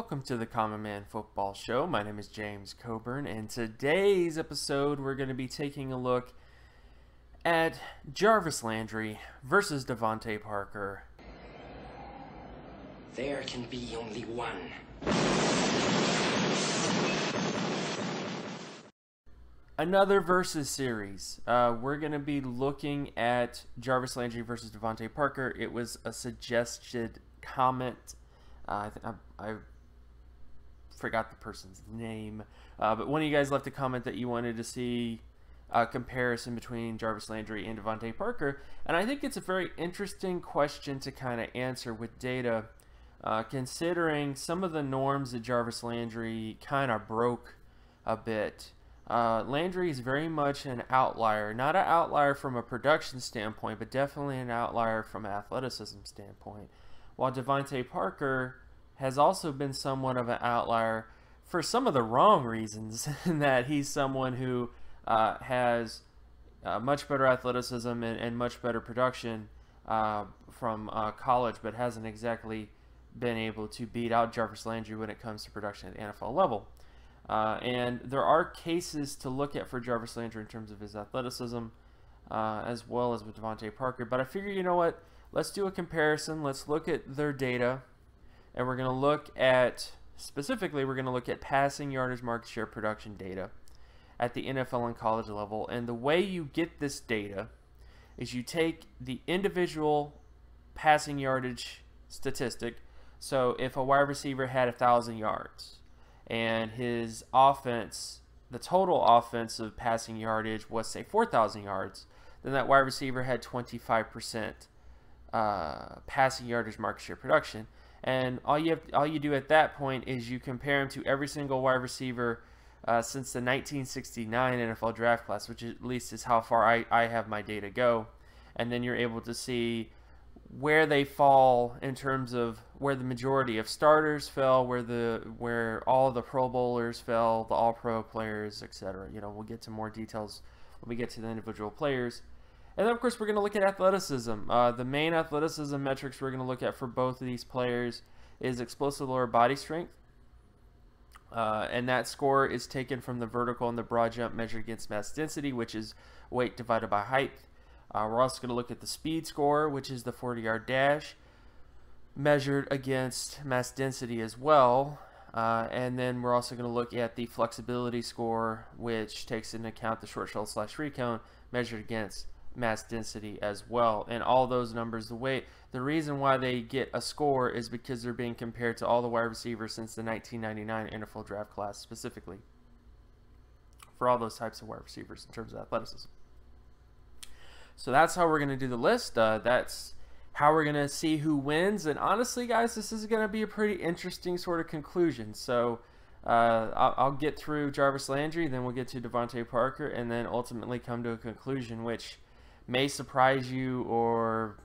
Welcome to the Common Man Football Show. My name is James Cobern, and today's episode we're going to be taking a look at Jarvis Landry versus DeVante Parker. There can be only one. Another versus series. We're going to be looking at Jarvis Landry versus DeVante Parker. It was a suggested comment. I forgot the person's name, but one of you guys left a comment that you wanted to see a comparison between Jarvis Landry and DeVante Parker, and I think it's a very interesting question to kind of answer with data, considering some of the norms that Jarvis Landry kind of broke a bit. Landry is very much an outlier, not an outlier from a production standpoint, but definitely an outlier from an athleticism standpoint, while DeVante Parker has also been somewhat of an outlier for some of the wrong reasons, in that he's someone who has much better athleticism and much better production from college, but hasn't exactly been able to beat out Jarvis Landry when it comes to production at the NFL level. And there are cases to look at for Jarvis Landry in terms of his athleticism, as well as with DeVante Parker. But I figure, you know what? Let's do a comparison. Let's look at their data. And we're going to look at, specifically, we're going to look at passing yardage market share production data at the NFL and college level. And the way you get this data is you take the individual passing yardage statistic. So if a wide receiver had 1,000 yards and his offense, the total offensive passing yardage was, say, 4,000 yards, then that wide receiver had 25% passing yardage market share production. And all you do at that point is you compare him to every single wide receiver since the 1969 NFL draft class, which at least is how far I have my data go. And then you're able to see where they fall in terms of where the majority of starters fell, where all the Pro Bowlers fell, the All-Pro players, etc. You know, we'll get to more details when we get to the individual players. And then, of course, we're going to look at athleticism. The main athleticism metrics we're going to look at for both of these players is explosive lower body strength. And that score is taken from the vertical and the broad jump measured against mass density, which is weight divided by height. We're also going to look at the speed score, which is the 40-yard dash, measured against mass density as well. And then we're also going to look at the flexibility score, which takes into account the short shell / recone, measured against mass density as well. And all those numbers, the reason why they get a score is because they're being compared to all the wide receivers since the 1999 NFL draft class, specifically for all those types of wide receivers in terms of athleticism. So that's how we're going to do the list. That's how we're going to see who wins. And honestly, guys, this is going to be a pretty interesting sort of conclusion. So I'll get through Jarvis Landry, then we'll get to DeVante Parker, and then ultimately come to a conclusion which may surprise you, or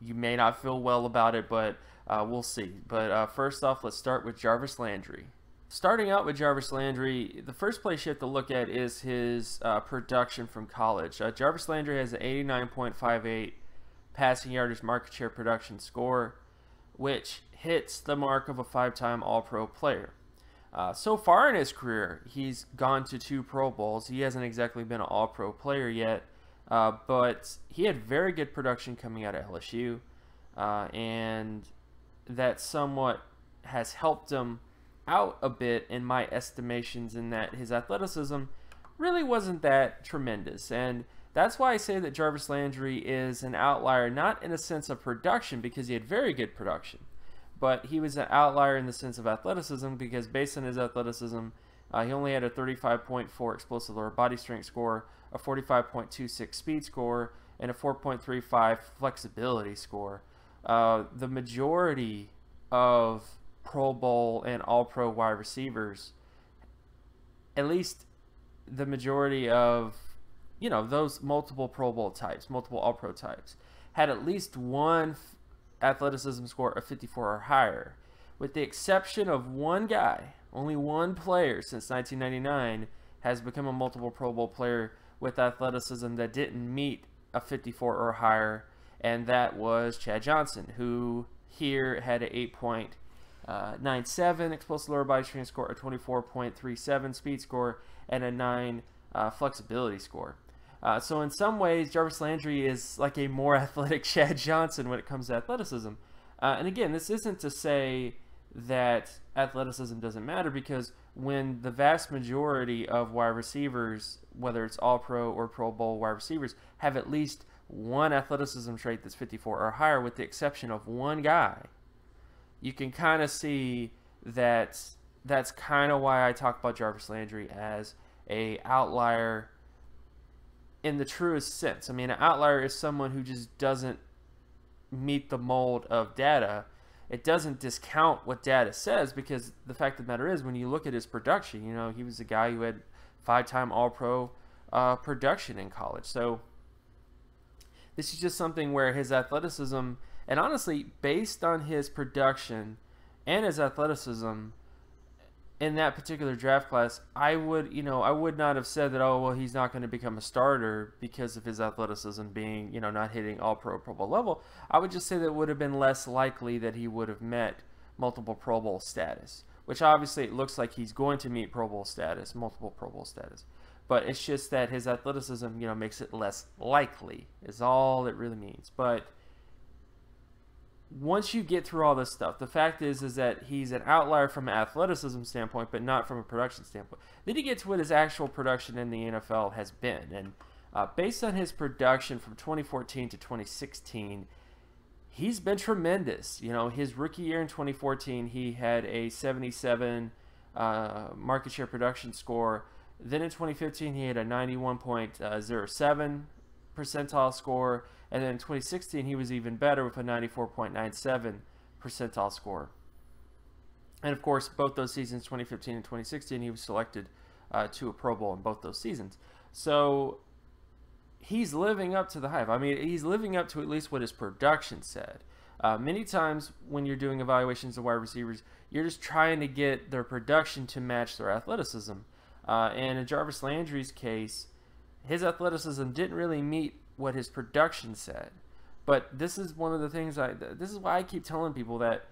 you may not feel well about it, but we'll see. But first off, let's start with Jarvis Landry. Starting out with Jarvis Landry, the first place you have to look at is his production from college. Jarvis Landry has an 89.58 passing yardage market share production score, which hits the mark of a 5-time All-Pro player. So far in his career, he's gone to 2 Pro Bowls. He hasn't exactly been an All-Pro player yet, but he had very good production coming out of LSU, and that somewhat has helped him out a bit in my estimations, in that his athleticism really wasn't that tremendous. And that's why I say that Jarvis Landry is an outlier, not in a sense of production, because he had very good production, but he was an outlier in the sense of athleticism, because based on his athleticism, he only had a 35.4 explosive lower body strength score, a 45.26 speed score, and a 4.35 flexibility score. The majority of Pro Bowl and All-Pro wide receivers, at least the majority of, you know, those multiple Pro Bowl types, multiple All-Pro types, had at least one athleticism score of 54 or higher, with the exception of one guy. Only one player since 1999 has become a multiple Pro Bowl player with athleticism that didn't meet a 54 or higher, and that was Chad Johnson, who here had an 8.8 9.7 explosive lower body strength score, a 24.37 speed score, and a 9 flexibility score. So in some ways, Jarvis Landry is like a more athletic Chad Johnson when it comes to athleticism. And again, this isn't to say that athleticism doesn't matter, because when the vast majority of wide receivers, whether it's All-Pro or Pro Bowl wide receivers, have at least one athleticism trait that's 54 or higher, with the exception of one guy, you can kind of see that that's kind of why I talk about Jarvis Landry as a outlier in the truest sense. I mean, an outlier is someone who just doesn't meet the mold of data. It doesn't discount what data says, because the fact of the matter is, when you look at his production, you know, he was a guy who had 5-time All-Pro production in college. So this is just something where his athleticism, and honestly, based on his production and his athleticism in that particular draft class, I would not have said that, oh, well, he's not going to become a starter because of his athleticism being, not hitting All-Pro, Pro Bowl level. I would just say that it would have been less likely that he would have met multiple Pro Bowl status, which obviously it looks like he's going to meet Pro Bowl status, multiple Pro Bowl status. But it's just that his athleticism, makes it less likely, is all it really means. But once you get through all this stuff, the fact is that he's an outlier from an athleticism standpoint, but not from a production standpoint. Then you get to what his actual production in the NFL has been. And based on his production from 2014 to 2016, he's been tremendous. His rookie year in 2014, he had a 77 market share production score. Then in 2015, he had a 91.07 percentile score. And then in 2016, he was even better with a 94.97 percentile score. And of course, both those seasons, 2015 and 2016, he was selected to a Pro Bowl in both those seasons. So he's living up to the hype. I mean, he's living up to at least what his production said. Many times when you're doing evaluations of wide receivers, you're just trying to get their production to match their athleticism. And in Jarvis Landry's case, his athleticism didn't really meet what his production said. But this is one of the things this is why I keep telling people that,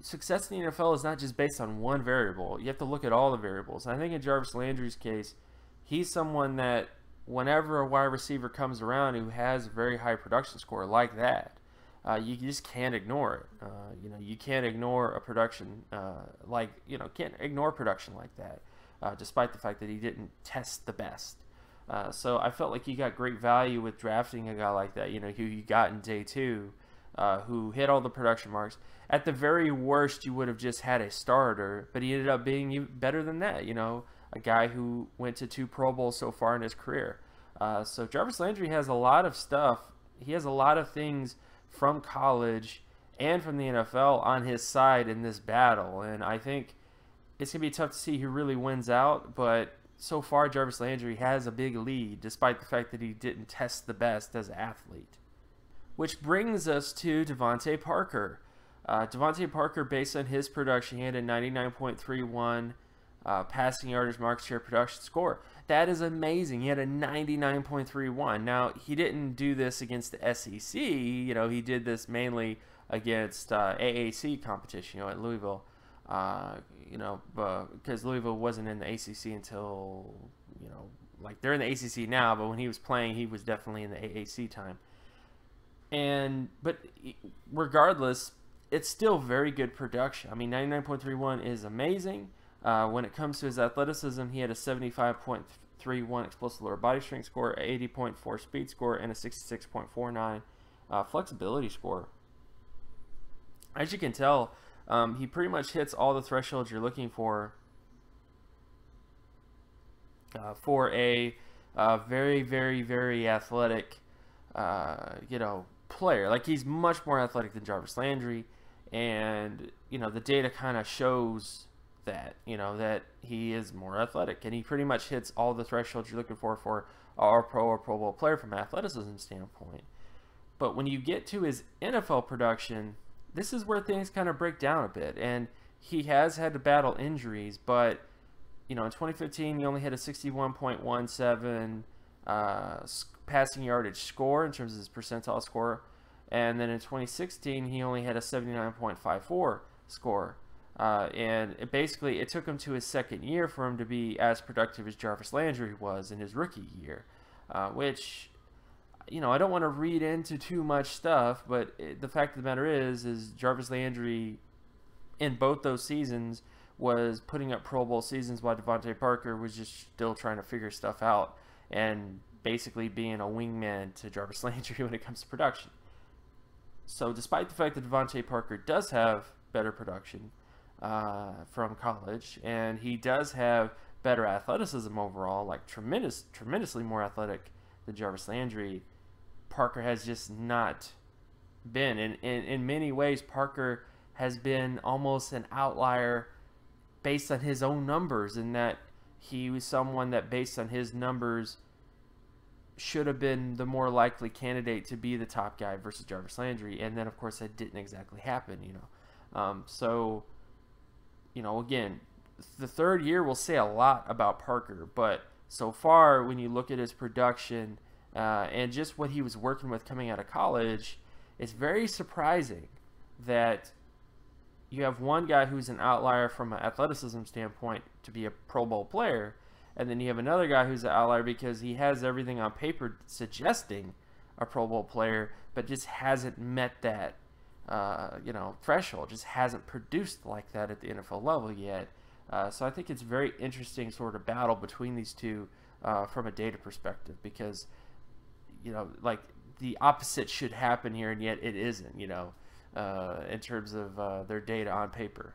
success in the NFL is not just based on one variable. You have to look at all the variables. And I think in Jarvis Landry's case, he's someone that whenever a wide receiver comes around who has a very high production score like that, you just can't ignore it. You can't ignore a production can't ignore production like that, despite the fact that he didn't test the best. So I felt like you got great value with drafting a guy like that, who you got in day 2, who hit all the production marks. At the very worst, you would have just had a starter, but he ended up being better than that, a guy who went to 2 Pro Bowls so far in his career. So Jarvis Landry has a lot of stuff. He has a lot of things from college and from the NFL on his side in this battle, and I think it's going to be tough to see who really wins out, but so far, Jarvis Landry has a big lead, despite the fact that he didn't test the best as an athlete. Which brings us to DeVante Parker. DeVante Parker, based on his production, he had a 99.31 passing yardage market share production score. That is amazing. He had a 99.31. Now, he didn't do this against the SEC. He did this mainly against AAC competition, at Louisville. Because Louisville wasn't in the ACC until, they're in the ACC now, but when he was playing, he was definitely in the AAC time. But regardless, it's still very good production. I mean, 99.31 is amazing. When it comes to his athleticism, he had a 75.31 explosive lower body strength score, an 80.4 speed score, and a 66.49 flexibility score. As you can tell, he pretty much hits all the thresholds you're looking for a very, very, very athletic, player. Like, he's much more athletic than Jarvis Landry, and the data kind of shows that that he is more athletic, and he pretty much hits all the thresholds you're looking for our Pro or Pro Bowl player from an athleticism standpoint. But when you get to his NFL production, this is where things kind of break down a bit, and he has had to battle injuries, but in 2015 he only had a 61.17 passing yardage score in terms of his percentile score, and then in 2016 he only had a 79.54 score. And it took him to his second year for him to be as productive as Jarvis Landry was in his rookie year, which, I don't want to read into too much stuff, but the fact of the matter is Jarvis Landry in both those seasons was putting up Pro Bowl seasons while DeVante Parker was just still trying to figure stuff out and basically being a wingman to Jarvis Landry when it comes to production. So despite the fact that DeVante Parker does have better production from college, and he does have better athleticism overall, like tremendously more athletic than Jarvis Landry, Parker has just not been. In many ways, Parker has been almost an outlier based on his own numbers, in that he was someone that, based on his numbers, should have been the more likely candidate to be the top guy versus Jarvis Landry. And then, of course, that didn't exactly happen, again, the third year will say a lot about Parker, but so far, when you look at his production and just what he was working with coming out of college, it's very surprising that you have one guy who's an outlier from an athleticism standpoint to be a Pro Bowl player, and then you have another guy who's an outlier because he has everything on paper suggesting a Pro Bowl player, but just hasn't met that threshold, just hasn't produced like that at the NFL level yet. So I think it's a very interesting sort of battle between these two from a data perspective, because, like, the opposite should happen here, and yet it isn't, in terms of their data on paper.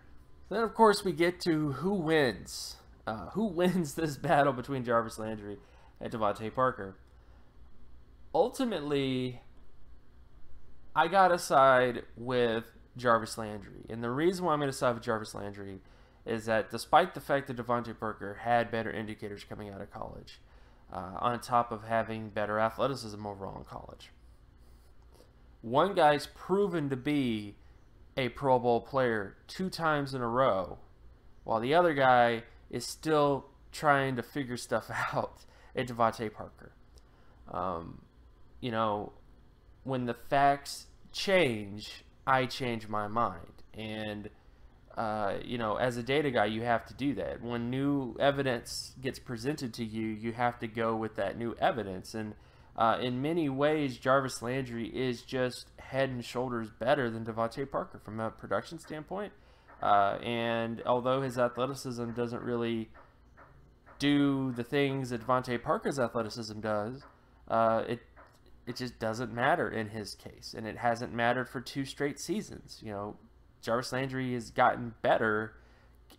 Then, of course, we get to who wins. Who wins this battle between Jarvis Landry and DeVante Parker? Ultimately, I got to side with Jarvis Landry. And the reason why I'm going to side with Jarvis Landry is that despite the fact that DeVante Parker had better indicators coming out of college, on top of having better athleticism overall in college, one guy's proven to be a Pro Bowl player 2 times in a row, while the other guy is still trying to figure stuff out at DeVante Parker. When the facts change, I change my mind. And, as a data guy, you have to do that. When new evidence gets presented to you, you have to go with that new evidence. And in many ways, Jarvis Landry is just head and shoulders better than DeVante Parker from a production standpoint. And although his athleticism doesn't really do the things that DeVante Parker's athleticism does, it just doesn't matter in his case, and it hasn't mattered for 2 straight seasons. Jarvis Landry has gotten better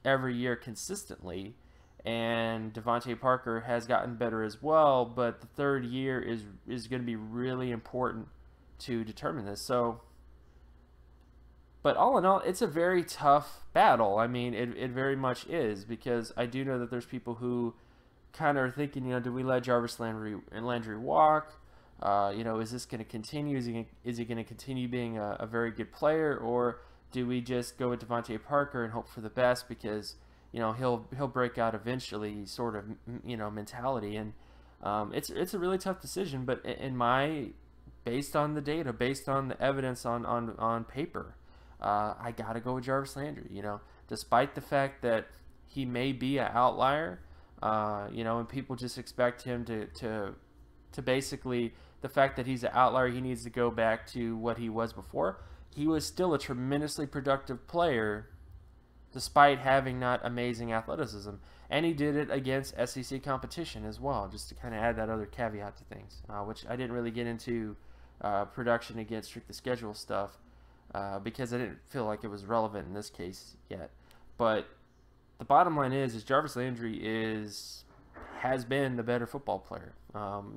every year consistently, and DeVante Parker has gotten better as well, but the third year is going to be really important to determine this. So, but all in all, it's a very tough battle. I mean, it very much is, because I do know that there's people who kind of are thinking, do we let Jarvis Landry walk? Is this going to continue? Is he going to continue being a very good player, or do we just go with DeVante Parker and hope for the best, because he'll break out eventually, sort of mentality? And it's a really tough decision, but based on the data, based on the evidence on paper, I gotta go with Jarvis Landry. Despite the fact that he may be an outlier, and people just expect him to basically, the fact that he's an outlier, he needs to go back to what he was before. He was still a tremendously productive player despite having not amazing athleticism. And he did it against SEC competition as well, just to kind of add that other caveat to things, which I didn't really get into production against strictly schedule stuff because I didn't feel like it was relevant in this case yet. But the bottom line is Jarvis Landry has been the better football player.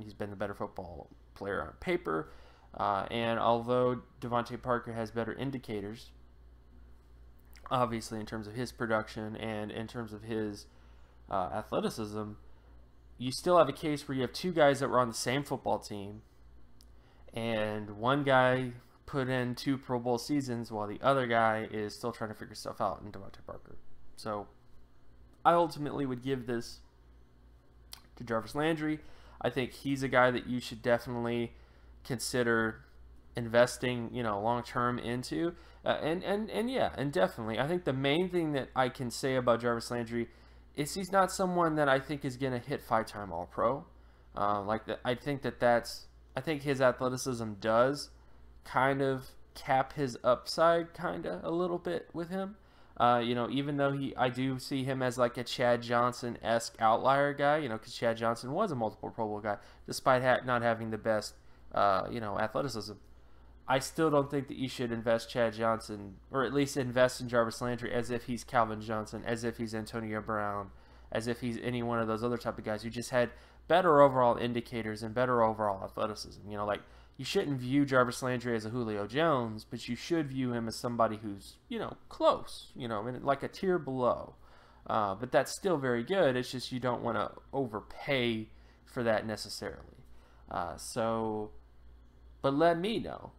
He's been the better football player on paper. And although DeVante Parker has better indicators, obviously in terms of his production and in terms of his athleticism, you still have a case where you have 2 guys that were on the same football team, and one guy put in 2 Pro Bowl seasons while the other guy is still trying to figure stuff out in DeVante Parker. So I ultimately would give this to Jarvis Landry. I think he's a guy that you should definitely consider investing, long term into. And definitely, I think the main thing that I can say about Jarvis Landry is he's not someone that I think is going to hit 5-time All-Pro. I think his athleticism does kind of cap his upside a little bit with him. Even though I do see him as like a Chad Johnson-esque outlier guy, because Chad Johnson was a multiple Pro Bowl guy, despite not having the best, athleticism. I still don't think that you should invest Chad Johnson, or at least invest in Jarvis Landry as if he's Calvin Johnson, as if he's Antonio Brown, as if he's any one of those other type of guys who just had better overall indicators and better overall athleticism. You shouldn't view Jarvis Landry as a Julio Jones, but you should view him as somebody who's, close, like a tier below. But that's still very good. It's just you don't want to overpay for that necessarily. But let me know,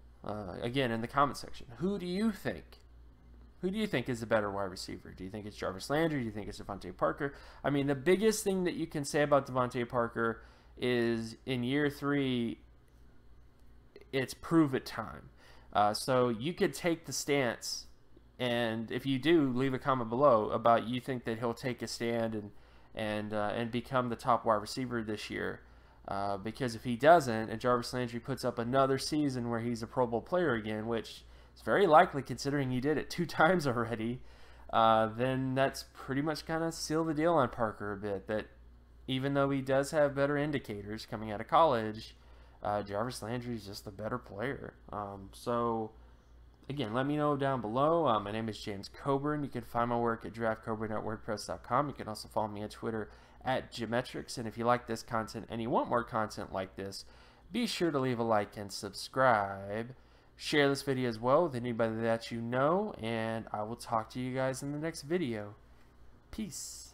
again, in the comment section, who do you think is the better wide receiver? Do you think it's Jarvis Landry? Do you think it's DeVante Parker? I mean, the biggest thing that you can say about DeVante Parker is in year 3, it's prove it time. So you could take the stance, and if you do, leave a comment below about you think that he'll take a stand and become the top wide receiver this year. Because if he doesn't, and Jarvis Landry puts up another season where he's a Pro Bowl player again, which is very likely considering he did it 2 times already, then that's pretty much kind of seal the deal on Parker a bit. That even though he does have better indicators coming out of college, Jarvis Landry is just the better player. So, again, let me know down below. My name is James Cobern. You can find my work at draftcoburn.wordpress.com. You can also follow me on Twitter at Geometrics. And if you like this content and you want more content like this, be sure to leave a like and subscribe. Share this video as well with anybody that you know, and I will talk to you guys in the next video. Peace.